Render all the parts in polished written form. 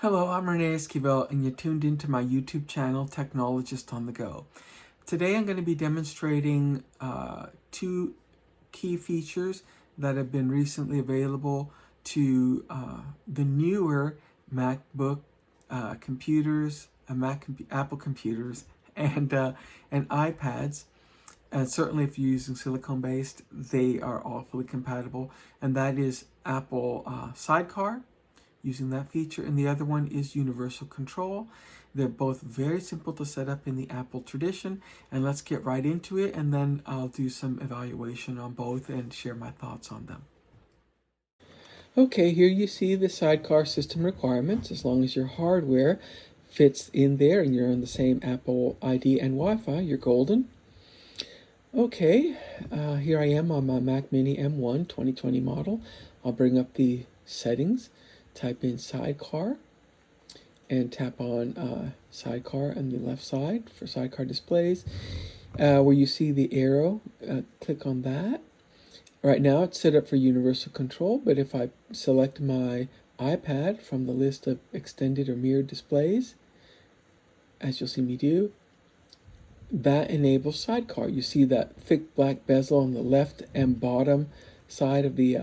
Hello, I'm Renee Esquivel, and you're tuned into my YouTube channel, Technologist on the Go. Today I'm going to be demonstrating two key features that have been recently available to the newer MacBook computers, Apple computers, and iPads. And certainly if you're using silicone-based, they are all fully compatible. And that is Apple Sidecar, using that feature, and the other one is universal control. They're both very simple to set up in the Apple tradition, and let's get right into it, and then I'll do some evaluation on both and share my thoughts on them. Okay, here you see the Sidecar system requirements. As long as your hardware fits in there and you're on the same Apple ID and Wi-Fi, you're golden. Okay, here I am on my Mac Mini M1 2020 model. I'll bring up the settings, type in Sidecar, and tap on Sidecar on the left side for Sidecar displays. Where you see the arrow, click on that. Right now it's set up for universal control, but if I select my iPad from the list of extended or mirrored displays, as you'll see me do, that enables Sidecar. You see that thick black bezel on the left and bottom side of the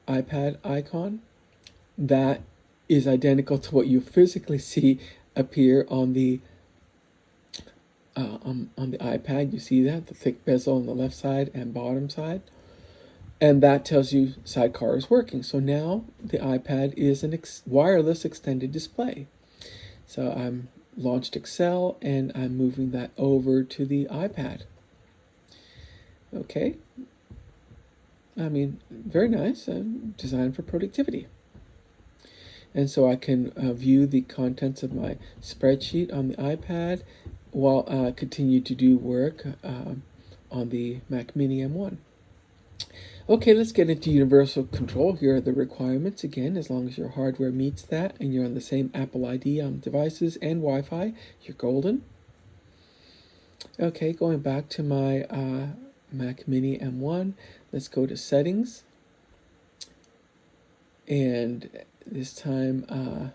iPad icon? That is identical to what you physically see appear on the iPad. You see that, the thick bezel on the left side and bottom side, and that tells you Sidecar is working. So now the iPad is an wireless extended display. So I'm launched Excel and I'm moving that over to the iPad. Okay, I mean, very nice, designed for productivity. And so I can view the contents of my spreadsheet on the iPad while I continue to do work on the Mac Mini M1. Okay, let's get into universal control. Here are the requirements. Again, as long as your hardware meets that and you're on the same Apple ID on devices and Wi-Fi, you're golden. Okay, going back to my Mac Mini M1, let's go to Settings. And this time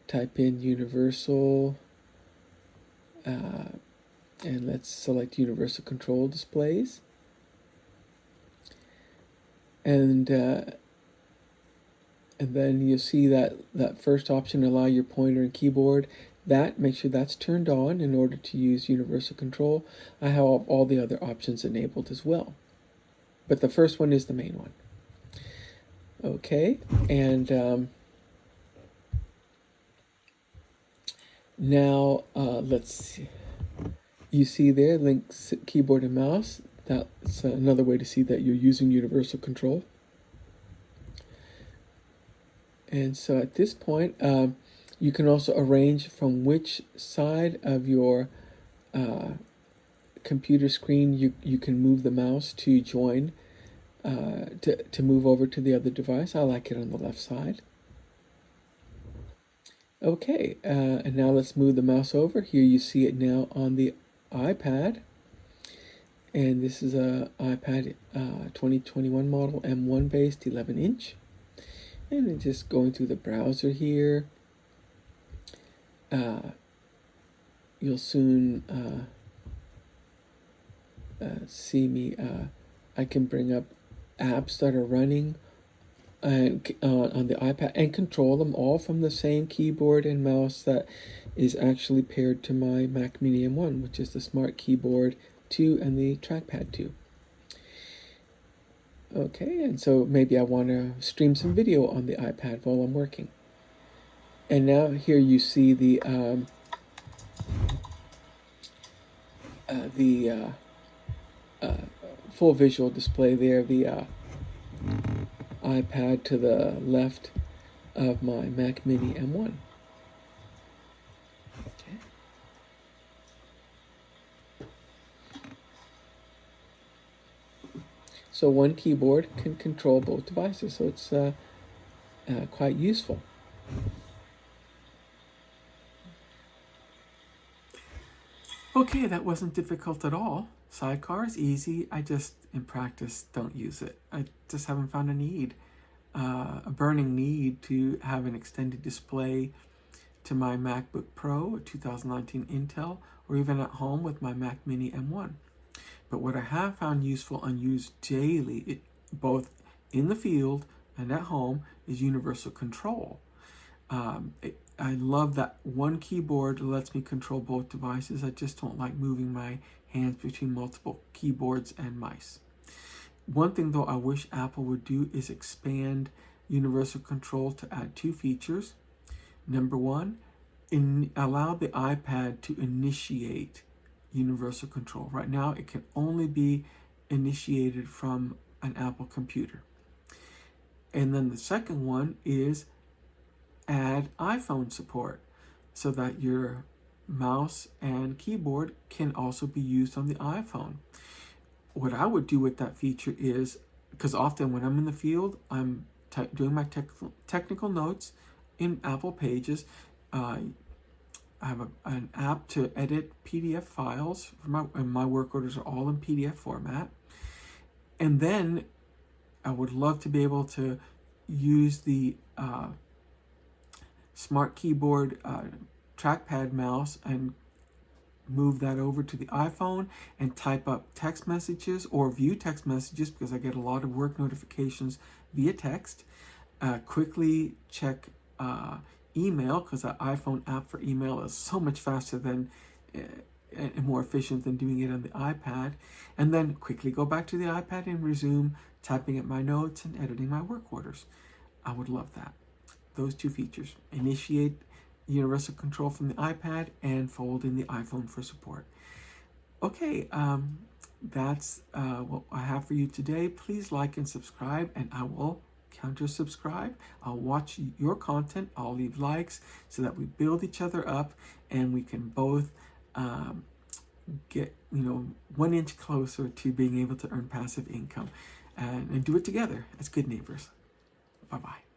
type in universal, and let's select universal control displays. And then you'll see that first option, allow your pointer and keyboard. Make sure that's turned on in order to use universal control. I have all the other options enabled as well, but the first one is the main one. Okay, and now let's see. You see there, link keyboard and mouse. That's another way to see that you're using universal control. And so at this point, you can also arrange from which side of your computer screen you can move the mouse to join, to move over to the other device. I like it on the left side. Okay, and now let's move the mouse over. Here you see it now on the iPad. And this is a iPad 2021 model, M1 based, 11-inch. And then just going through the browser here. You'll soon see me, I can bring up apps that are running on the iPad and control them all from the same keyboard and mouse that is actually paired to my Mac Mini M1, which is the Smart Keyboard 2 and the Trackpad 2. Okay, and so maybe I want to stream some video on the iPad while I'm working. And now here you see the full visual display there, the iPad to the left of my Mac Mini M1. Okay. So one keyboard can control both devices, so it's quite useful. Okay, that wasn't difficult at all. Sidecar is easy. I just, in practice, don't use it. I just haven't found a need. a burning need to have an extended display to my MacBook Pro, 2019 Intel, or even at home with my Mac Mini M1. But what I have found useful and used daily, both in the field and at home, is universal control. I love that one keyboard lets me control both devices. I just don't like moving my hands between multiple keyboards and mice. One thing though I wish Apple would do is expand universal control to add 2 features. Number one, allow the iPad to initiate universal control. Right now, it can only be initiated from an Apple computer. And then the second one is add iPhone support so that your mouse and keyboard can also be used on the iPhone. What I would do with that feature is, because often when I'm in the field, I'm doing my technical notes in Apple Pages. I have an app to edit PDF files, and my work orders are all in PDF format. And then I would love to be able to use the Smart Keyboard trackpad mouse and move that over to the iPhone and type up text messages or view text messages, because I get a lot of work notifications via text. Quickly check email, because the iPhone app for email is so much faster than and more efficient than doing it on the iPad. And then quickly go back to the iPad and resume typing up my notes and editing my work orders. I would love that. Those 2 features: initiate universal control from the iPad and fold in the iPhone for support. Okay, that's what I have for you today. Please like and subscribe, and I will counter subscribe. I'll watch your content. I'll leave likes so that we build each other up and we can both get 1 inch closer to being able to earn passive income and do it together as good neighbors. Bye-bye.